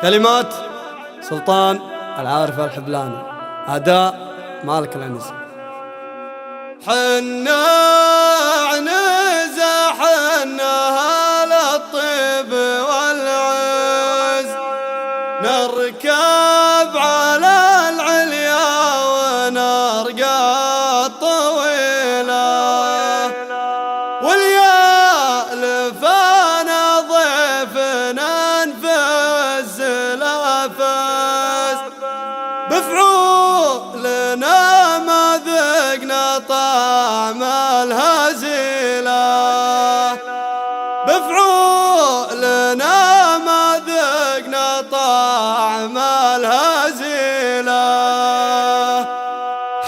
كلمات سلطان العارف الحبلاني، أداء مالك العنزي. حنا عنزة حنا أهل الطيب والعز، نركب على العليا ونرقى الطويلة، واليالفانا ضيفنا نفز الأفز، بفعولنا ما ذقنا طعم الهزيلة، بفعولنا ما ذقنا طعم الهزيلة.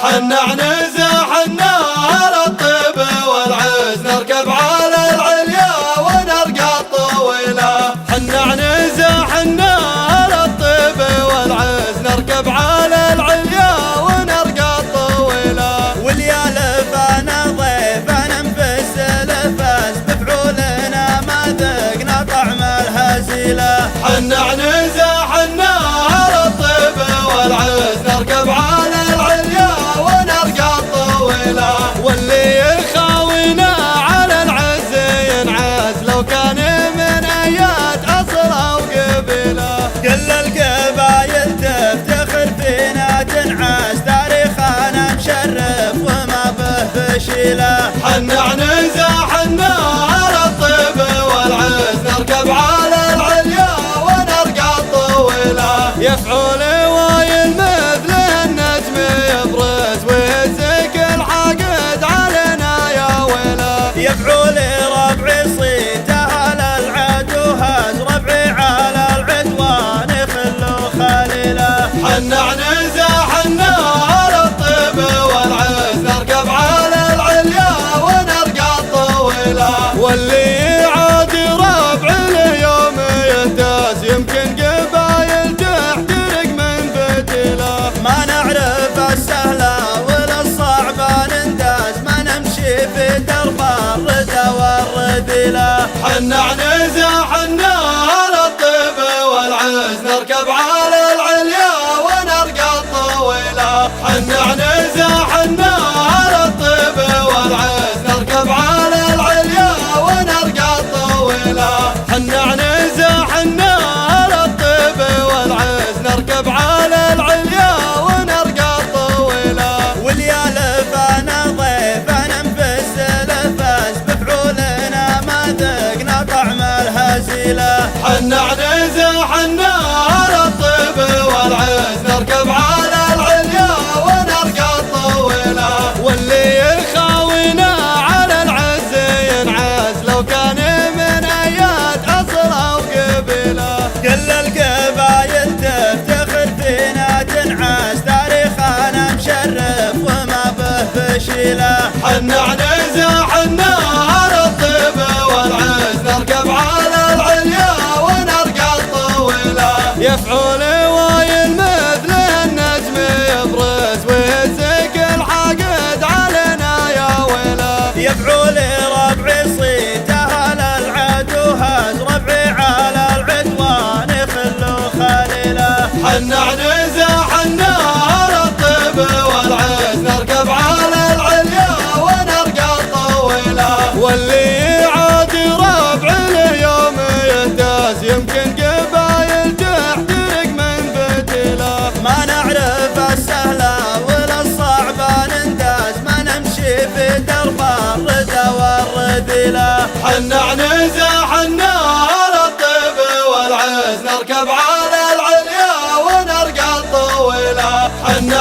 حنا عنزة حنا على الطيب والعز، نركب على العليا ونرقى الطويلة. حنا عنزة حنا على الطيب والعز، نركب على العليا ونرقى الطويلة، واليالفانا ضيفنا نفس الفاس، بفعولنا ما ذقنا طعم الهزيلة. حنا عنزة حنا على الطيب والعز، نركب على العليا ونرقى الطويلة، واللي يخاوينا على العز ينعز، لو كان من ايات اصل او قبيله. كل القبايل تفتخر فينا تنعس، تاريخنا مشرف وما به فشيله. حنا عنزة حنا على الطيب والعز، نركب على العليا ونرقى الطويلة، يفعل وايل مثل النجم يبرز، ويهزك الحاقد علينا يا ويله. يفعل ربعي صيت اهل العدو هز، ربعي على العدوان خلو خليله. حنا عنزة حنا على الطيب والعز، نركب على العليا ونرقى الطويلة، واللي يعادي ربع اليوم يهتز، يمكن قبايل تحترق من فتيله. ما نعرف السهلة ولا الصعبة ننداز، ما نمشي في درب الردى والرذيلة. حنا عنزة حنا على الطيب والعز، نركب على العليا ونرقى الطويلة. حنا عنزة حنا على الطيب والعز، نركب على العليا ونرقى الطويلة. حنا عنزة حنا على الطيب والعز، نركب على العليا ونرقى الطويلة، واليالفانا ضيفنا نفس الفاس، بفعولنا ما ذقنا طعم الهزيلة. حنا عنزة حنا على الطيب والعز، نركب على العليا ونرقى الطويلة، واللي يخاوينا على العز ينعز، لو كان من ايات اصل او قبيله. كل القبايل تفتخر فينا تنعس، تاريخنا مشرف وما به فشيله. حنا عنزة حنا على الطيب والعز، نركب على العليا ونرقى الطويلة، يفعل وايل مثل النجم يبرز، ويهزك الحاقد علينا يا ويله. يفعل ربعي صيت اهل العدو هز، ربعي على العدوان خلو خليله. حنا عنزة حنا على الطيب والعز، نركب على العليا ونرقى الطويلة، واللي يعادي ربع اليوم يهتز، يمكن قبايل تحترق من فتيله. ما نعرف السهلة ولا الصعبة ننداز، ما نمشي في درب الردى والرذيلة. حنا عنزة حنا على الطيب والعز، نركب على العليا ونرقى الطويلة. حنا